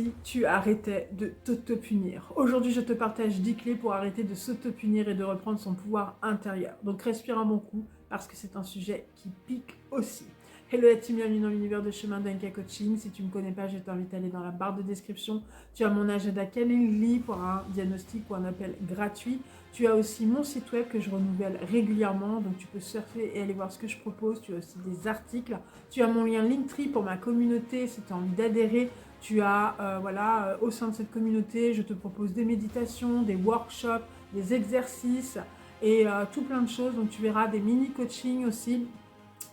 si tu arrêtais de t'auto-punir. Aujourd'hui, je te partage 10 clés pour arrêter de s'auto-punir et de reprendre son pouvoir intérieur. Donc respire un bon coup parce que c'est un sujet qui pique aussi. Hello la team, bienvenue dans l'univers de Chemin d'Anka Coaching. Si tu ne me connais pas, je t'invite à aller dans la barre de description. Tu as mon agenda Calendly pour un diagnostic ou un appel gratuit. Tu as aussi mon site web que je renouvelle régulièrement, donc tu peux surfer et aller voir ce que je propose. Tu as aussi des articles. Tu as mon lien Linktree pour ma communauté si tu as envie d'adhérer. Tu as, au sein de cette communauté, je te propose des méditations, des workshops, des exercices et tout plein de choses. Donc tu verras des mini-coachings aussi.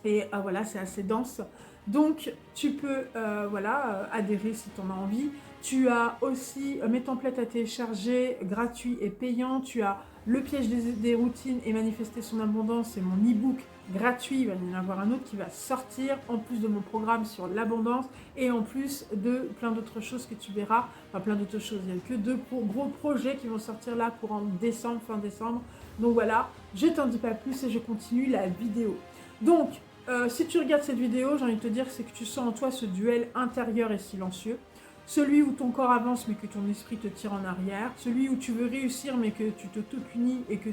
Et voilà, c'est assez dense. Donc, tu peux adhérer si tu en as envie. Tu as aussi mes templates à télécharger, gratuits et payants. Tu as le piège des routines et manifester son abondance. C'est mon e-book gratuit. Il va y en avoir un autre qui va sortir, en plus de mon programme sur l'abondance et en plus de plein d'autres choses que tu verras. Enfin, plein d'autres choses. Il n'y a que deux gros projets qui vont sortir là courant décembre, fin décembre. Donc voilà, je t'en dis pas plus et je continue la vidéo. Donc, si tu regardes cette vidéo, j'ai envie de te dire c'est que tu sens en toi ce duel intérieur et silencieux. Celui où ton corps avance mais que ton esprit te tire en arrière. Celui où tu veux réussir mais que tu t'auto-punis et que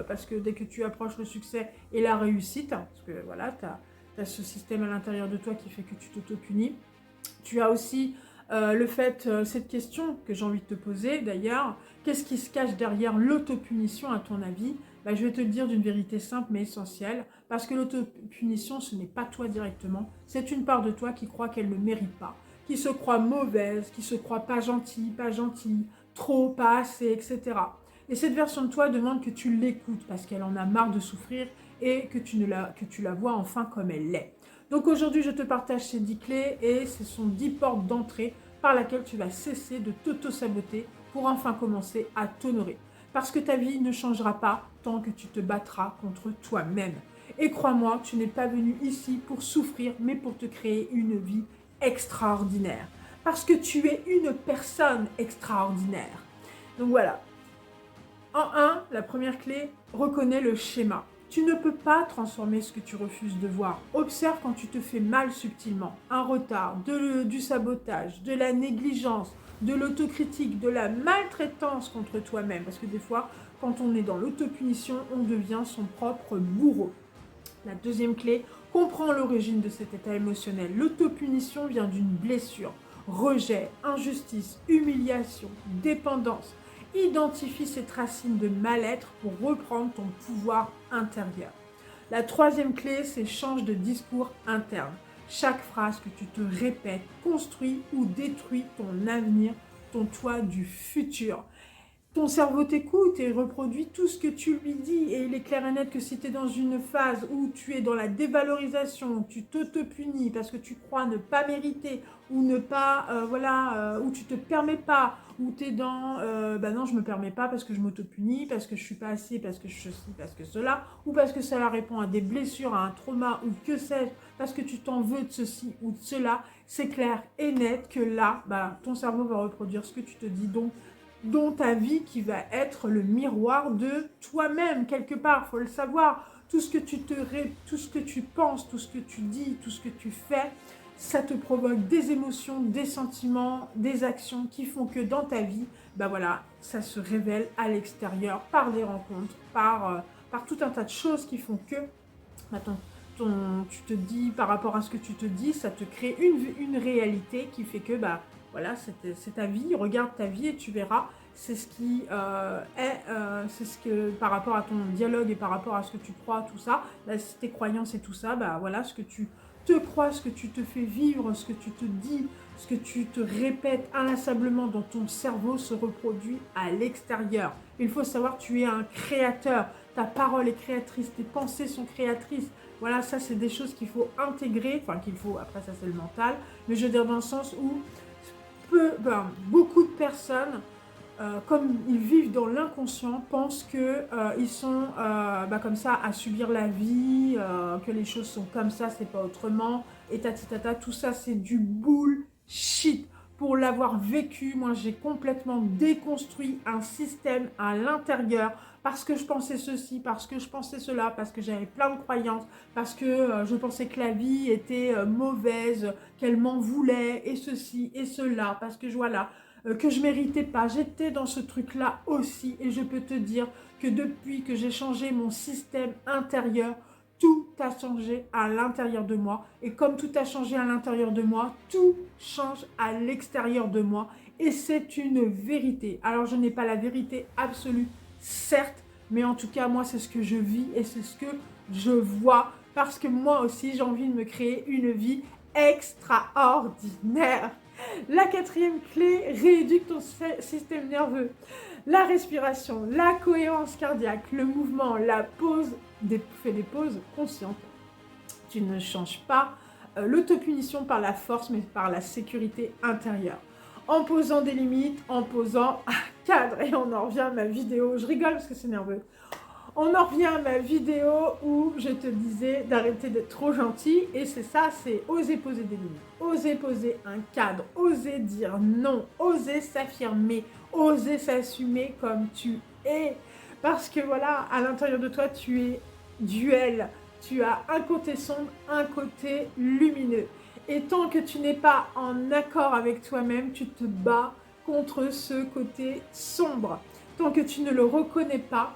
parce que dès que tu approches le succès et la réussite, parce que voilà, tu as ce système à l'intérieur de toi qui fait que tu t'auto-punis. Tu as aussi cette question que j'ai envie de te poser d'ailleurs, qu'est-ce qui se cache derrière l'autopunition à ton avis? Je vais te le dire d'une vérité simple mais essentielle, parce que l'autopunition ce n'est pas toi directement, c'est une part de toi qui croit qu'elle ne mérite pas, qui se croit mauvaise, qui se croit pas gentille, trop, pas assez, etc. Et cette version de toi demande que tu l'écoutes parce qu'elle en a marre de souffrir et que tu la vois enfin comme elle l'est. Donc aujourd'hui, je te partage ces 10 clés et ce sont 10 portes d'entrée par laquelle tu vas cesser de t'auto-saboter pour enfin commencer à t'honorer. Parce que ta vie ne changera pas tant que tu te battras contre toi-même. Et crois-moi, tu n'es pas venu ici pour souffrir, mais pour te créer une vie extraordinaire. Parce que tu es une personne extraordinaire. Donc voilà. En 1, la première clé, reconnais le schéma. Tu ne peux pas transformer ce que tu refuses de voir. Observe quand tu te fais mal subtilement. Un retard, du sabotage, de la négligence, de l'autocritique, de la maltraitance contre toi-même. Parce que des fois, quand on est dans l'autopunition, on devient son propre bourreau. La deuxième clé, comprends l'origine de cet état émotionnel. L'autopunition vient d'une blessure, rejet, injustice, humiliation, dépendance. Identifie cette racine de mal-être pour reprendre ton pouvoir intérieur. La troisième clé, c'est change de discours interne. Chaque phrase que tu te répètes construit ou détruit ton avenir, ton toi du futur. Ton cerveau t'écoute et reproduit tout ce que tu lui dis. Et il est clair et net que si tu es dans une phase où tu es dans la dévalorisation, où tu t'auto-punis parce que tu crois ne pas mériter, ou ne pas, où tu te permets pas, où tu es dans, non, je me permets pas parce que je m'auto-punis, parce que je suis pas assez, parce que je suis, parce que cela, ou parce que ça répond à des blessures, à un trauma, ou que sais-je, parce que tu t'en veux de ceci ou de cela, c'est clair et net que là, ton cerveau va reproduire ce que tu te dis, donc dont ta vie qui va être le miroir de toi-même, quelque part, il faut le savoir. Tout ce que tout ce que tu penses, tout ce que tu dis, tout ce que tu fais, ça te provoque des émotions, des sentiments, des actions qui font que dans ta vie, ça se révèle à l'extérieur par des rencontres, par tout un tas de choses qui font que tu te dis, par rapport à ce que tu te dis, ça te crée une réalité qui fait que c'est ta vie, regarde ta vie et tu verras, c'est ce qui c'est ce que par rapport à ton dialogue et par rapport à ce que tu crois, tout ça, tes croyances et tout ça, ce que tu te crois, ce que tu te fais vivre, ce que tu te dis, ce que tu te répètes inlassablement dans ton cerveau se reproduit à l'extérieur. Il faut savoir, tu es un créateur, ta parole est créatrice, tes pensées sont créatrices. Voilà, ça c'est des choses qu'il faut intégrer, après ça c'est le mental, mais je veux dire dans le sens où beaucoup de personnes, comme ils vivent dans l'inconscient, pensent qu'ils sont comme ça à subir la vie, que les choses sont comme ça, c'est pas autrement, et tatitata, tout ça c'est du bullshit. pour l'avoir vécu. Moi, j'ai complètement déconstruit un système à l'intérieur parce que je pensais ceci, parce que je pensais cela, parce que j'avais plein de croyances, parce que je pensais que la vie était mauvaise, qu'elle m'en voulait, et ceci, et cela, parce que voilà, que je méritais pas. J'étais dans ce truc-là aussi, et je peux te dire que depuis que j'ai changé mon système intérieur, tout a changé à l'intérieur de moi. Et comme tout a changé à l'intérieur de moi, tout change à l'extérieur de moi. Et c'est une vérité. Alors, je n'ai pas la vérité absolue, certes, mais en tout cas, moi, c'est ce que je vis et c'est ce que je vois. Parce que moi aussi, j'ai envie de me créer une vie extraordinaire. La quatrième clé, rééduque ton système nerveux. La respiration, la cohérence cardiaque, le mouvement, la pause, fais des pauses conscientes. Tu ne changes pas l'autopunition par la force, mais par la sécurité intérieure. En posant des limites, en posant un cadre. Et on en revient à ma vidéo. Je rigole parce que c'est nerveux. On en revient à ma vidéo où je te disais d'arrêter d'être trop gentil. Et c'est ça, c'est oser poser des limites. Oser poser un cadre. Oser dire non. Oser s'affirmer. Oser s'assumer comme tu es. Parce que voilà, à l'intérieur de toi, tu es duel. Tu as un côté sombre, un côté lumineux. Et tant que tu n'es pas en accord avec toi-même, tu te bats contre ce côté sombre. Tant que tu ne le reconnais pas,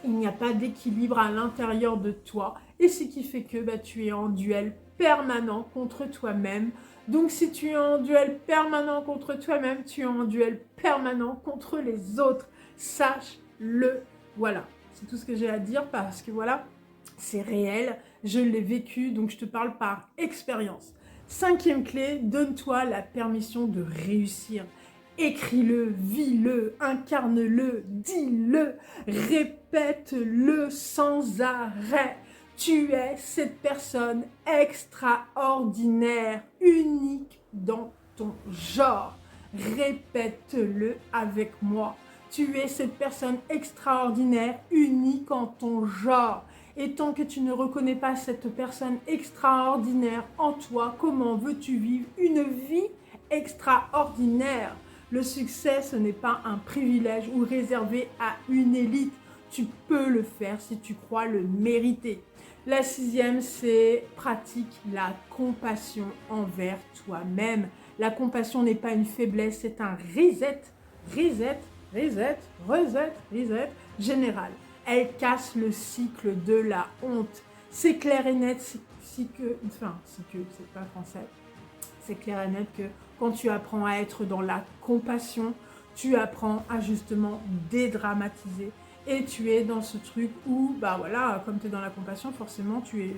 il n'y a pas d'équilibre à l'intérieur de toi. Et ce qui fait que tu es en duel permanent contre toi-même. Donc si tu es en duel permanent contre toi-même, tu es en duel permanent contre les autres. Sache-le. Voilà, c'est tout ce que j'ai à dire parce que voilà, c'est réel, je l'ai vécu, donc je te parle par expérience. Cinquième clé, donne-toi la permission de réussir. Écris-le, vis-le, incarne-le, dis-le, répète-le sans arrêt. Tu es cette personne extraordinaire, unique dans ton genre. Répète-le avec moi. Tu es cette personne extraordinaire, unique en ton genre. Et tant que tu ne reconnais pas cette personne extraordinaire en toi, comment veux-tu vivre une vie extraordinaire? Le succès, ce n'est pas un privilège ou réservé à une élite. Tu peux le faire si tu crois le mériter. La sixième, c'est pratique la compassion envers toi-même. La compassion n'est pas une faiblesse, c'est un reset général. Elle casse le cycle de la honte. C'est clair et net, c'est pas français. C'est clair et net que quand tu apprends à être dans la compassion, tu apprends à justement dédramatiser. Et tu es dans ce truc où, comme tu es dans la compassion, forcément, tu es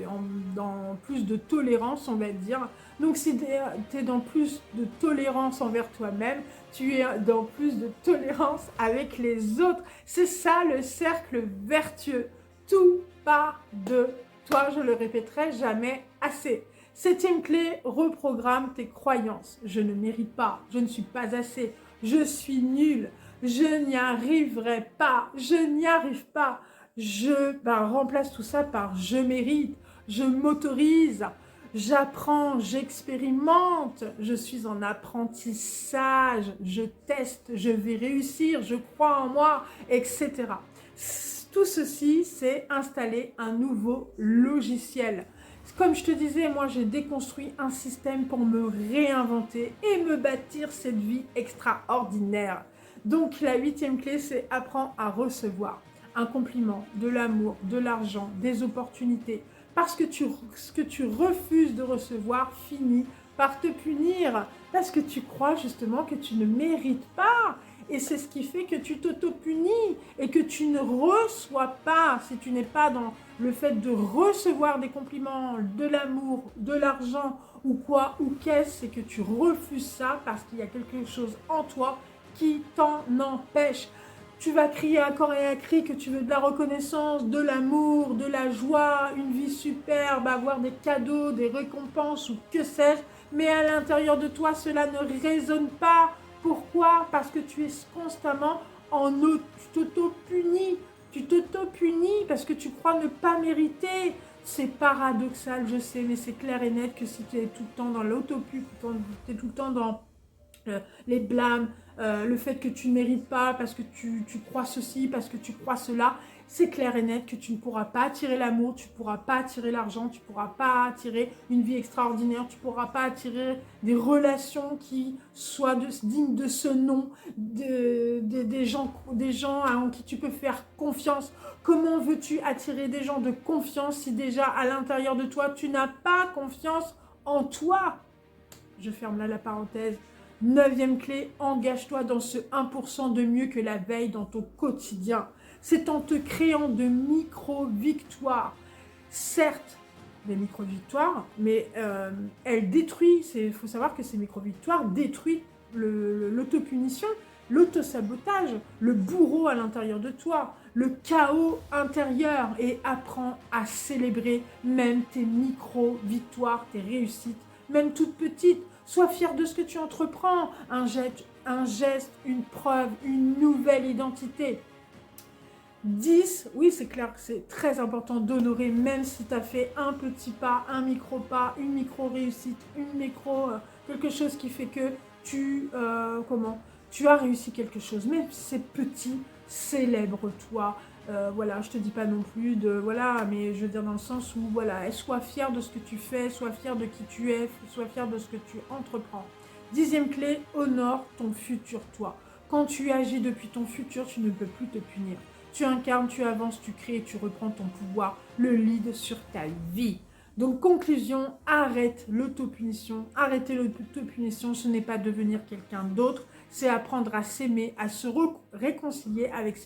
dans plus de tolérance, on va dire. Donc, si tu es dans plus de tolérance envers toi-même, tu es dans plus de tolérance avec les autres. C'est ça le cercle vertueux. Tout part de toi, je le répéterai jamais assez. Septième clé, reprogramme tes croyances. Je ne mérite pas, je ne suis pas assez, je suis nulle. Je n'y arriverai pas, je n'y arrive pas. Remplace tout ça par je mérite, je m'autorise, j'apprends, j'expérimente, je suis en apprentissage, je teste, je vais réussir, je crois en moi, etc. Tout ceci, c'est installer un nouveau logiciel. Comme je te disais, moi j'ai déconstruit un système pour me réinventer et me bâtir cette vie extraordinaire. Donc la huitième clé, c'est apprends à recevoir un compliment, de l'amour, de l'argent, des opportunités. Parce que ce que tu refuses de recevoir finit par te punir. Parce que tu crois justement que tu ne mérites pas. Et c'est ce qui fait que tu t'auto-punis et que tu ne reçois pas, si tu n'es pas dans le fait de recevoir des compliments, de l'amour, de l'argent ou quoi, ou qu'est-ce, c'est que tu refuses ça parce qu'il y a quelque chose en toi qui t'en empêche. Tu vas crier à corps et à cri que tu veux de la reconnaissance, de l'amour, de la joie, une vie superbe, avoir des cadeaux, des récompenses ou que sais-je, mais à l'intérieur de toi, cela ne résonne pas. Pourquoi? Parce que tu es constamment tu t'auto-punis. Tu t'auto-punis parce que tu crois ne pas mériter. C'est paradoxal, je sais, mais c'est clair et net que si tu es tout le temps dans l'autopune, tu es tout le temps dans les blâmes, le fait que tu ne mérites pas parce que tu crois ceci, parce que tu crois cela, c'est clair et net que tu ne pourras pas attirer l'amour, tu ne pourras pas attirer l'argent, tu ne pourras pas attirer une vie extraordinaire, tu ne pourras pas attirer des relations qui soient dignes de ce nom, des gens en qui tu peux faire confiance. Comment veux-tu attirer des gens de confiance si déjà à l'intérieur de toi, tu n'as pas confiance en toi? Je ferme là la parenthèse. 9e clé, engage-toi dans ce 1% de mieux que la veille dans ton quotidien. C'est en te créant de micro-victoires. Certes, des micro-victoires, mais elles détruisent, il faut savoir que ces micro-victoires détruisent l'autopunition, l'autosabotage, le bourreau à l'intérieur de toi, le chaos intérieur, et apprends à célébrer même tes micro-victoires, tes réussites, même toutes petites. Sois fier de ce que tu entreprends, un geste, une preuve, une nouvelle identité. 10, oui, c'est clair que c'est très important d'honorer, même si tu as fait un petit pas, une micro-réussite, quelque chose qui fait que tu as réussi quelque chose. Même si c'est petit, célèbre-toi. Voilà, je te dis pas non plus mais je veux dire dans le sens où, voilà, sois fier de ce que tu fais, sois fier de qui tu es, sois fier de ce que tu entreprends. 10e clé, honore ton futur toi. Quand tu agis depuis ton futur, tu ne peux plus te punir. Tu incarnes, tu avances, tu crées, tu reprends ton pouvoir, le lead sur ta vie. Donc conclusion, arrête l'autopunition. Arrêter l'autopunition, ce n'est pas devenir quelqu'un d'autre, c'est apprendre à s'aimer, à se réconcilier avec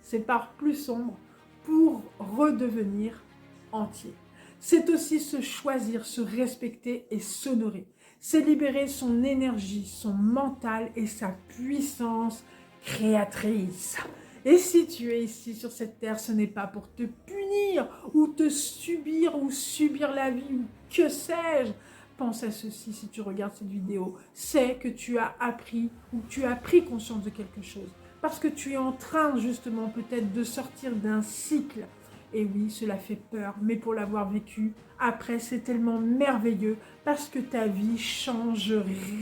ses parts plus sombres pour redevenir entier. C'est aussi se choisir, se respecter et s'honorer. C'est libérer son énergie, son mental et sa puissance créatrice. Et si tu es ici sur cette terre, ce n'est pas pour te punir ou te subir ou subir la vie ou que sais-je. Pense à ceci si tu regardes cette vidéo. C'est que tu as appris ou tu as pris conscience de quelque chose. Parce que tu es en train justement peut-être de sortir d'un cycle. Et oui, cela fait peur, mais pour l'avoir vécu, après c'est tellement merveilleux parce que ta vie change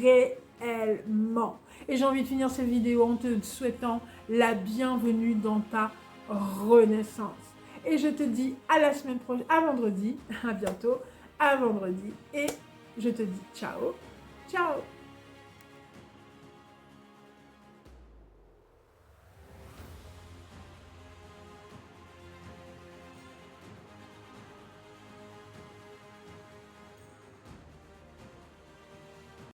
réellement. Et j'ai envie de finir cette vidéo en te souhaitant la bienvenue dans ta renaissance. Et je te dis à la semaine prochaine, à vendredi, à bientôt, à vendredi. Et je te dis ciao, ciao.